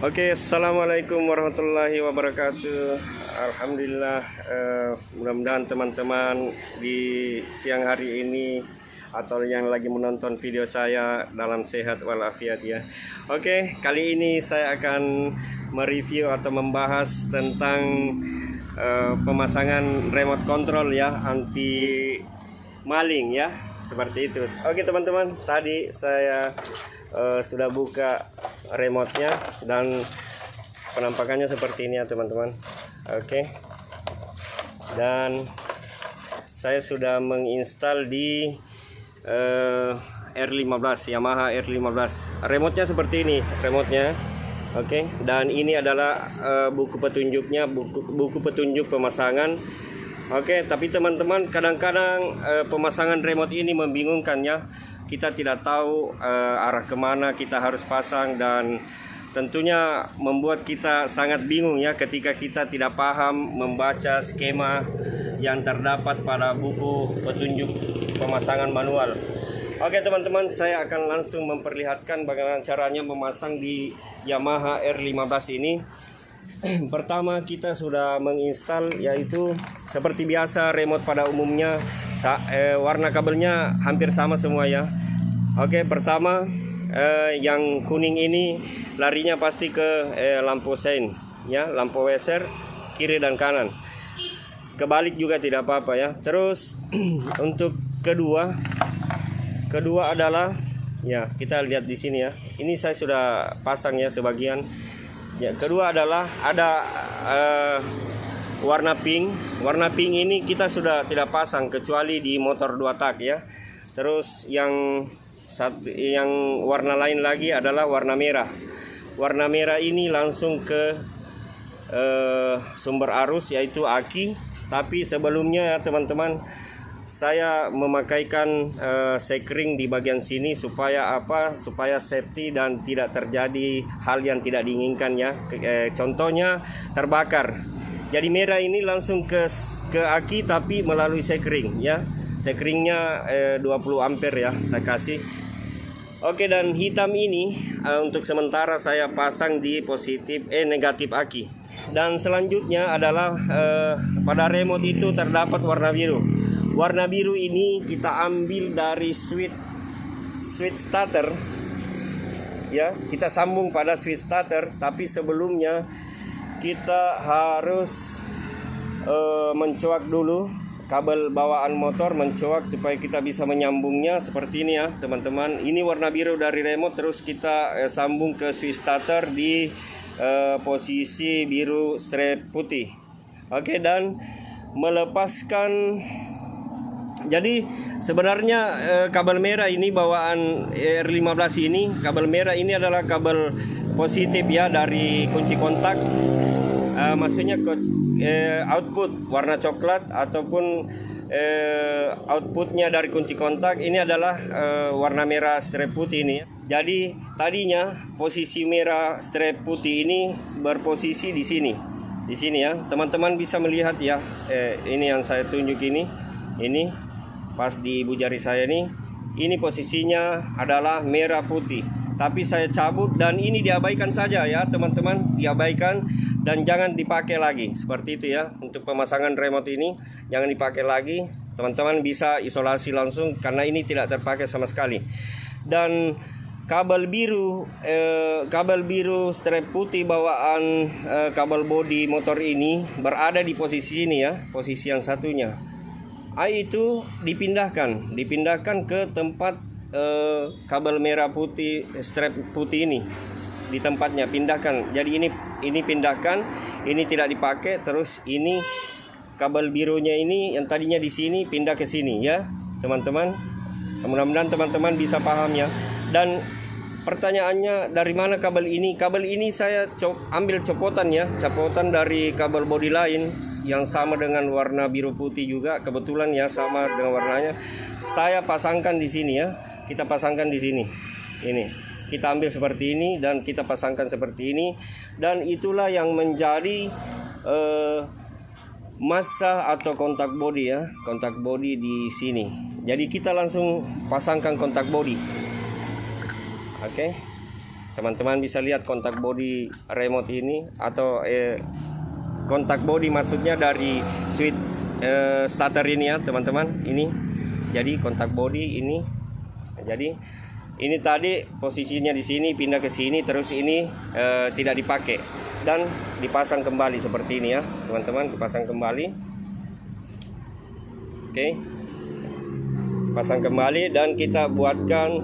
Oke, assalamualaikum warahmatullahi wabarakatuh. Alhamdulillah, mudah-mudahan teman-teman di siang hari ini atau yang lagi menonton video saya dalam sehat walafiat ya. Oke, kali ini saya akan mereview atau membahas tentang pemasangan remote control ya, anti maling ya, seperti itu. Oke teman-teman, tadi saya sudah buka remote-nya dan penampakannya seperti ini ya teman-teman. Oke. Dan saya sudah menginstal di R15, Yamaha R15. Remote-nya seperti ini, remote-nya. Oke, dan ini adalah buku petunjuknya, buku petunjuk pemasangan. Oke, tapi teman-teman kadang-kadang pemasangan remote ini membingungkan ya. Kita tidak tahu arah kemana kita harus pasang, dan tentunya membuat kita sangat bingung ya ketika kita tidak paham membaca skema yang terdapat pada buku petunjuk pemasangan manual. Oke teman-teman, saya akan langsung memperlihatkan bagaimana caranya memasang di Yamaha R15 ini. Pertama, kita sudah menginstal, yaitu seperti biasa remote pada umumnya, warna kabelnya hampir sama semua ya. Oke, pertama yang kuning ini larinya pasti ke lampu sein ya, lampu weser kiri dan kanan. Kebalik juga tidak apa-apa ya. Terus untuk kedua adalah ya, kita lihat di sini ya. Ini saya sudah pasang ya sebagian. Ya, kedua adalah ada warna pink. Warna pink ini kita sudah tidak pasang kecuali di motor 2 tak ya. Terus yang warna lain lagi adalah warna merah. Warna merah ini langsung ke sumber arus, yaitu aki. Tapi sebelumnya ya teman-teman, saya memakaikan sekring di bagian sini supaya apa? Supaya safety dan tidak terjadi hal yang tidak diinginkan ya. Contohnya terbakar. Jadi merah ini langsung ke aki tapi melalui sekring ya. Sekringnya 20 ampere ya saya kasih. Oke, dan hitam ini untuk sementara saya pasang di negatif aki. Dan selanjutnya adalah pada remote itu terdapat warna biru. Warna biru ini kita ambil dari switch starter ya, kita sambung pada switch starter. Tapi sebelumnya kita harus mencoak dulu kabel bawaan motor, mencoak supaya kita bisa menyambungnya seperti ini ya teman-teman. Ini warna biru dari remote, terus kita sambung ke switch starter di posisi biru strip putih. Oke, dan melepaskan. Jadi sebenarnya kabel merah ini bawaan R15 ini, kabel merah ini adalah kabel positif ya dari kunci kontak. Maksudnya output warna coklat ataupun outputnya dari kunci kontak ini adalah warna merah strip putih ini. Jadi tadinya posisi merah strip putih ini berposisi di sini ya. Teman-teman bisa melihat ya, ini yang saya tunjuk ini pas di bujari saya ini posisinya adalah merah putih. Tapi saya cabut dan ini diabaikan saja ya teman-teman, diabaikan dan jangan dipakai lagi seperti itu ya. Untuk pemasangan remote ini jangan dipakai lagi, teman-teman bisa isolasi langsung karena ini tidak terpakai sama sekali. Dan kabel biru strip putih bawaan kabel bodi motor ini berada di posisi ini ya, posisi yang satunya. Itu dipindahkan ke tempat kabel merah putih strip putih ini, di tempatnya pindahkan. Jadi ini pindahkan, ini tidak dipakai. Terus ini kabel birunya ini yang tadinya di sini pindah ke sini ya teman-teman. Mudah-mudahan teman-teman bisa paham ya. Dan pertanyaannya, dari mana kabel ini? Kabel ini saya ambil copotan dari kabel bodi lain yang sama dengan warna biru putih juga, kebetulan ya sama dengan warnanya. Saya pasangkan di sini ya. Kita pasangkan di sini. Ini. Kita ambil seperti ini dan kita pasangkan seperti ini, dan itulah yang menjadi massa atau kontak bodi ya, kontak bodi di sini. Jadi kita langsung pasangkan kontak bodi. Oke. teman-teman bisa lihat kontak body remote ini, atau kontak body maksudnya dari switch starter ini ya teman-teman. Ini jadi kontak body ini. Jadi ini tadi posisinya di sini, pindah ke sini, terus ini tidak dipakai dan dipasang kembali seperti ini ya teman-teman, dipasang kembali. Oke, pasang kembali dan kita buatkan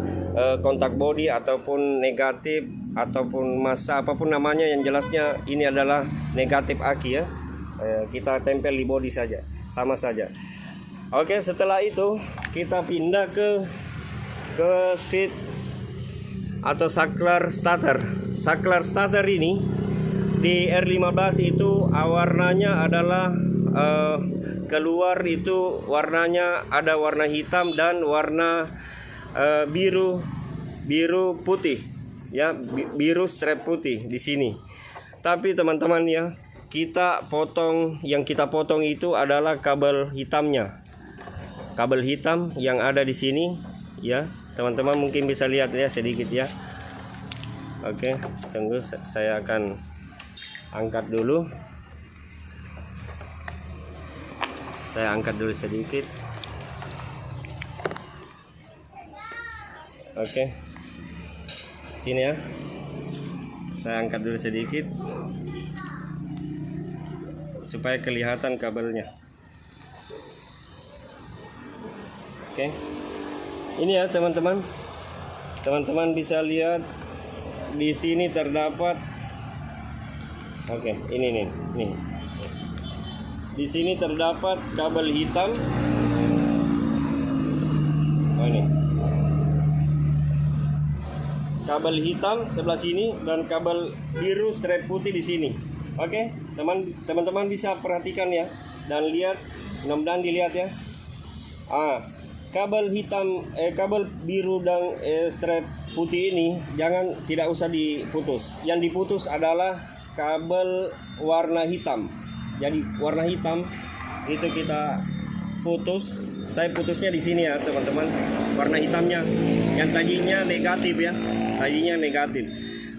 kontak body ataupun negatif ataupun masa apapun namanya, yang jelasnya ini adalah negatif aki ya. Kita tempel di body saja, sama saja. Oke, setelah itu kita pindah ke switch atau saklar starter. Saklar starter ini di R15 itu warnanya adalah keluar itu warnanya ada warna hitam dan warna biru putih ya, biru strap putih di sini. Tapi teman-teman ya, yang kita potong itu adalah kabel hitamnya, kabel hitam yang ada di sini ya teman-teman. Mungkin bisa lihat ya sedikit ya. Oke, tunggu, saya akan angkat dulu. Saya angkat dulu sedikit. Oke, sini ya, saya angkat dulu sedikit supaya kelihatan kabelnya. Oke, ini ya teman-teman. Teman-teman bisa lihat di sini terdapat. Oke, ini nih. Di sini terdapat kabel hitam. Oh, ini kabel hitam sebelah sini dan kabel biru strap putih di sini. Oke, teman-teman bisa perhatikan ya dan lihat, mudah-mudahan dilihat ya. Kabel hitam, kabel biru dan strap putih ini tidak usah diputus. Yang diputus adalah kabel warna hitam. Jadi warna hitam itu kita putus. Saya putusnya di sini ya teman-teman. Warna hitamnya yang tadinya negatif ya. Tadinya negatif.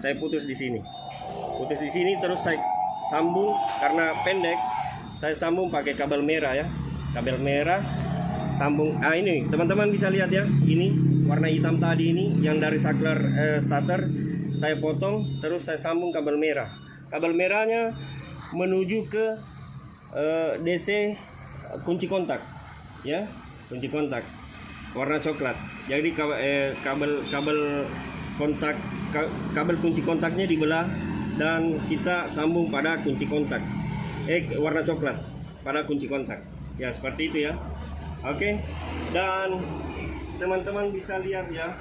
Saya putus di sini. Putus di sini terus saya sambung karena pendek. Saya sambung pakai kabel merah ya. Kabel merah sambung. Ini teman-teman bisa lihat ya. Ini warna hitam tadi ini yang dari saklar starter saya potong, terus saya sambung kabel merah. Kabel merahnya menuju ke DC kunci kontak ya, kunci kontak warna coklat. Jadi kabel kontak, kabel kunci kontaknya dibelah dan kita sambung pada kunci kontak warna coklat pada kunci kontak ya, seperti itu ya. Oke, dan teman-teman bisa lihat ya,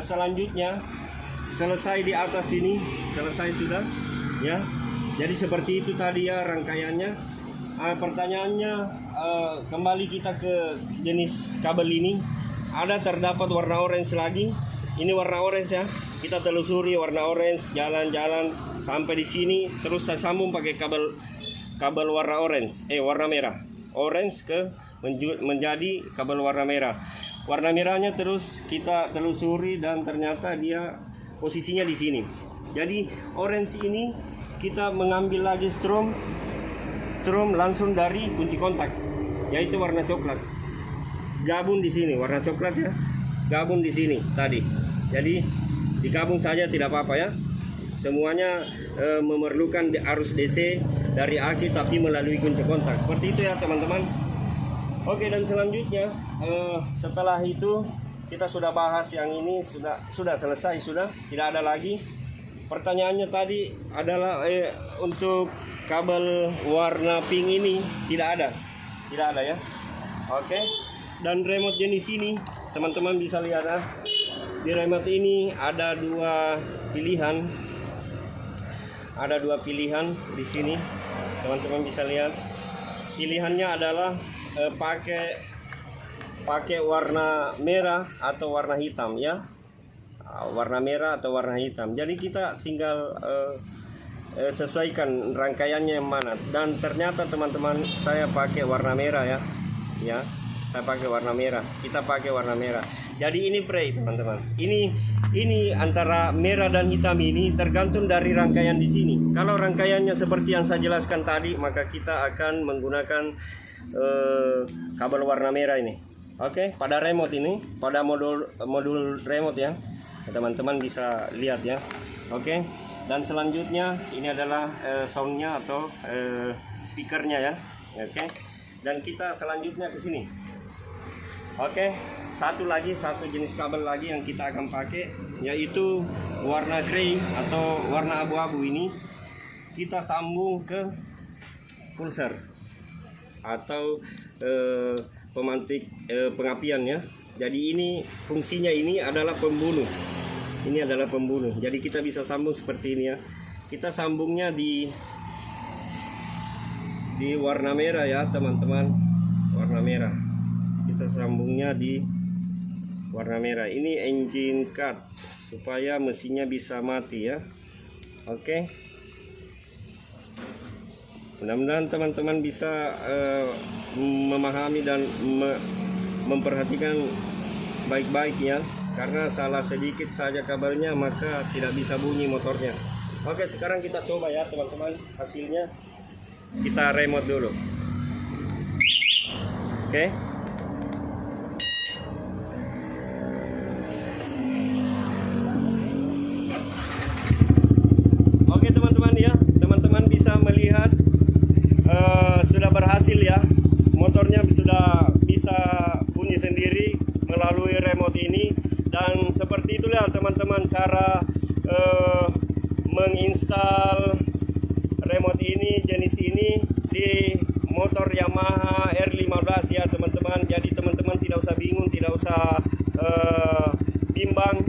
selanjutnya selesai di atas sini, selesai sudah ya. Jadi seperti itu tadi ya rangkaiannya. Pertanyaannya, kembali kita ke jenis kabel ini. Ada terdapat warna orange lagi. Ini warna orange ya. Kita telusuri warna orange, jalan-jalan sampai di sini. Terus saya sambung pakai kabel warna orange, warna merah. Orange menjadi kabel warna merah. Warna merahnya terus kita telusuri dan ternyata dia posisinya di sini. Jadi orange ini kita mengambil lagi strom langsung dari kunci kontak, yaitu warna coklat. Gabung di sini warna coklat ya. Gabung di sini tadi. Jadi digabung saja tidak apa-apa ya. Semuanya memerlukan arus DC dari aki tapi melalui kunci kontak. Seperti itu ya teman-teman. Oke, dan selanjutnya setelah itu kita sudah bahas yang ini, sudah selesai, sudah tidak ada lagi. Pertanyaannya tadi adalah untuk kabel warna pink ini tidak ada ya. Oke, dan remote jenis ini teman-teman bisa lihat ya. Di remote ini ada dua pilihan. Ada dua pilihan di sini. Teman-teman bisa lihat. Pilihannya adalah pakai warna merah atau warna hitam ya. Warna merah atau warna hitam. Jadi kita tinggal sesuaikan rangkaiannya yang mana. Dan ternyata teman-teman saya pakai warna merah ya. Ya, saya pakai warna merah. Kita pakai warna merah. Jadi ini pre teman-teman. Ini antara merah dan hitam ini tergantung dari rangkaian di sini. Kalau rangkaiannya seperti yang saya jelaskan tadi, maka kita akan menggunakan kabel warna merah ini. Oke, pada remote ini, pada modul remote ya. Teman-teman bisa lihat ya. Oke. Dan selanjutnya ini adalah soundnya atau speakernya ya. Oke. Dan kita selanjutnya ke sini. Oke, satu jenis kabel lagi yang kita akan pakai, yaitu warna grey atau warna abu-abu ini. Kita sambung ke pulser atau pemantik pengapian ya. Jadi ini fungsinya ini adalah pembunuh. Ini adalah pembunuh. Jadi kita bisa sambung seperti ini ya. Kita sambungnya di warna merah ya teman-teman. Warna merah. Kita sambungnya di warna merah. Ini engine cut supaya mesinnya bisa mati ya. Oke. Mudah-mudahan teman-teman bisa memahami dan memperhatikan baik-baik ya. Karena salah sedikit saja kabelnya maka tidak bisa bunyi motornya. Oke, sekarang kita coba ya teman-teman hasilnya. Kita remote dulu. Oke. Oke teman-teman ya, teman-teman bisa melihat sudah berhasil ya. Motornya sudah bisa bunyi sendiri melalui remote ini. Dan seperti itulah teman-teman cara menginstal remote ini, jenis ini di motor Yamaha R15 ya teman-teman. Jadi teman-teman tidak usah bingung, tidak usah bimbang,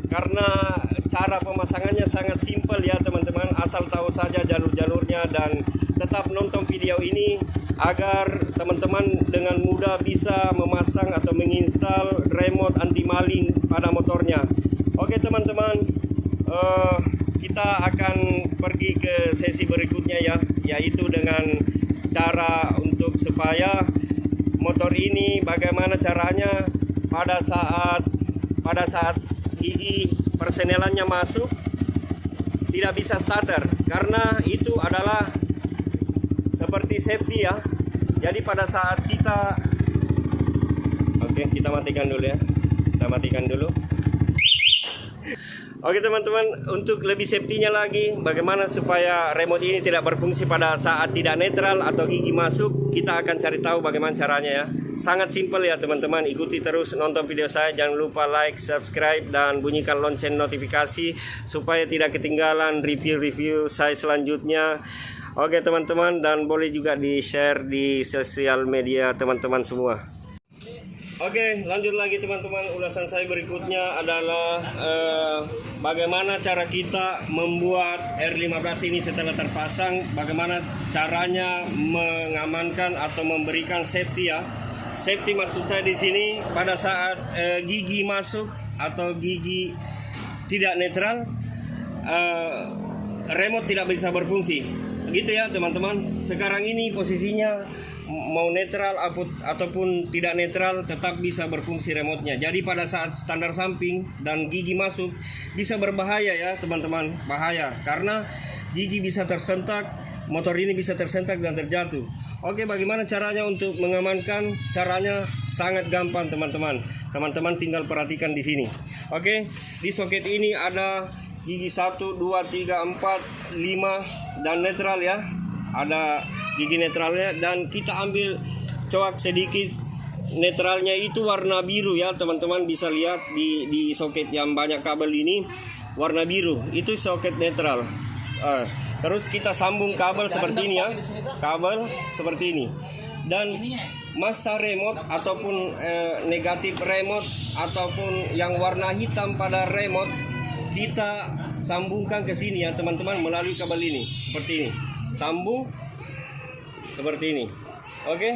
karena cara pemasangannya sangat simpel ya teman-teman. Asal tahu saja jalur-jalurnya dan tetap nonton video ini agar teman-teman dengan mudah bisa memasang atau menginstal remote anti maling pada motornya. Oke teman-teman, kita akan pergi ke sesi berikutnya ya, yaitu dengan cara untuk supaya motor ini bagaimana caranya pada saat gigi persenelannya masuk tidak bisa starter, karena itu adalah seperti safety ya. Jadi pada saat kita kita matikan dulu ya. Kita matikan dulu. Oke teman-teman, untuk lebih safety-nya lagi, bagaimana supaya remote ini tidak berfungsi pada saat tidak netral atau gigi masuk, kita akan cari tahu bagaimana caranya ya. Sangat simpel ya teman-teman, ikuti terus nonton video saya, jangan lupa like, subscribe, dan bunyikan lonceng notifikasi supaya tidak ketinggalan review-review saya selanjutnya. Oke teman-teman, dan boleh juga di-share di sosial media teman-teman semua. Oke, lanjut lagi teman-teman. Ulasan saya berikutnya adalah bagaimana cara kita membuat R15 ini setelah terpasang. Bagaimana caranya mengamankan atau memberikan safety ya. Safety maksud saya di sini pada saat gigi masuk atau gigi tidak netral, remote tidak bisa berfungsi. Gitu ya teman-teman. Sekarang ini posisinya mau netral ataupun tidak netral tetap bisa berfungsi remotenya. Jadi pada saat standar samping dan gigi masuk bisa berbahaya ya teman-teman. Bahaya karena gigi bisa tersentak, motor ini bisa tersentak dan terjatuh. Oke, bagaimana caranya untuk mengamankan? Caranya sangat gampang teman-teman. Teman-teman tinggal perhatikan di sini. Oke, di soket ini ada gigi 1, 2, 3, 4, 5 dan netral ya. Ada gigi netralnya dan kita ambil coak sedikit. Netralnya itu warna biru ya teman-teman, bisa lihat di soket yang banyak kabel ini warna biru, itu soket netral. Terus kita sambung kabel seperti ini ya, kabel seperti ini. Dan masa remote ataupun negatif remote ataupun yang warna hitam pada remote kita sambungkan ke sini ya teman-teman melalui kabel ini seperti ini. Sambung seperti ini. Oke.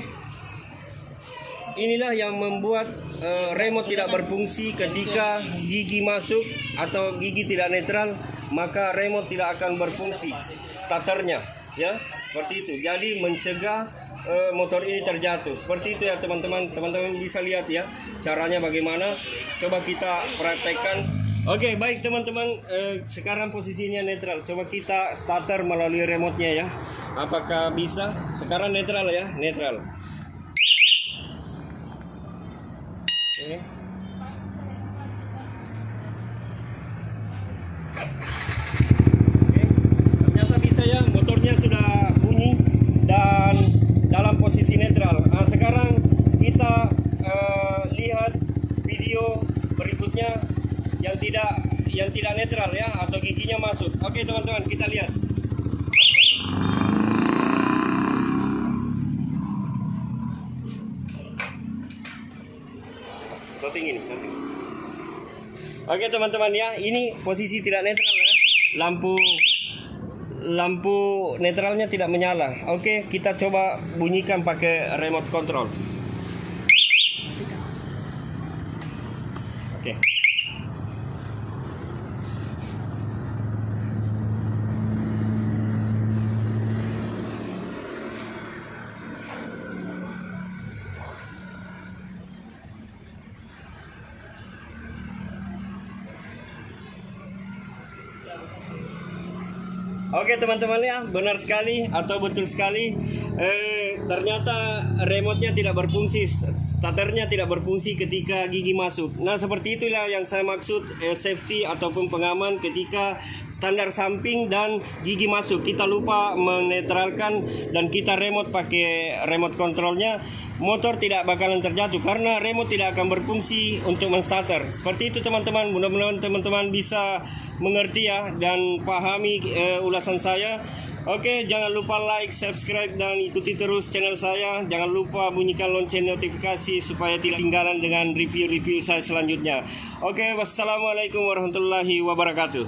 Inilah yang membuat remote tidak berfungsi ketika gigi masuk atau gigi tidak netral, maka remote tidak akan berfungsi starternya ya, seperti itu. Jadi mencegah motor ini terjatuh. Seperti itu ya teman-teman. Teman-teman bisa lihat ya caranya bagaimana. Coba kita praktekkan. Oke, baik teman-teman. Sekarang posisinya netral. Coba kita starter melalui remote-nya ya. Apakah bisa? Sekarang netral ya, netral. Oke. Ternyata bisa ya, motornya sudah bunyi dan dalam posisi netral. Nah, sekarang kita lihat video berikutnya yang tidak netral ya, atau giginya masuk. Oke teman-teman, kita lihat. Setting ini, setting. Oke teman-teman ya, ini posisi tidak netral ya. Lampu netralnya tidak menyala. Oke, kita coba bunyikan pakai remote control. Oke. Oke teman-teman ya, benar sekali atau betul sekali. Ternyata remote-nya tidak berfungsi, starternya tidak berfungsi ketika gigi masuk. Nah seperti itulah yang saya maksud safety ataupun pengaman ketika standar samping dan gigi masuk. Kita lupa menetralkan dan kita remote pakai remote controlnya, motor tidak bakalan terjatuh karena remote tidak akan berfungsi untuk menstarter. Seperti itu teman-teman, mudah-mudahan teman-teman bisa mengerti ya dan pahami ulasan saya. Oke, jangan lupa like, subscribe dan ikuti terus channel saya. Jangan lupa bunyikan lonceng notifikasi supaya tidak ketinggalan dengan review-review saya selanjutnya. Oke, wassalamualaikum warahmatullahi wabarakatuh.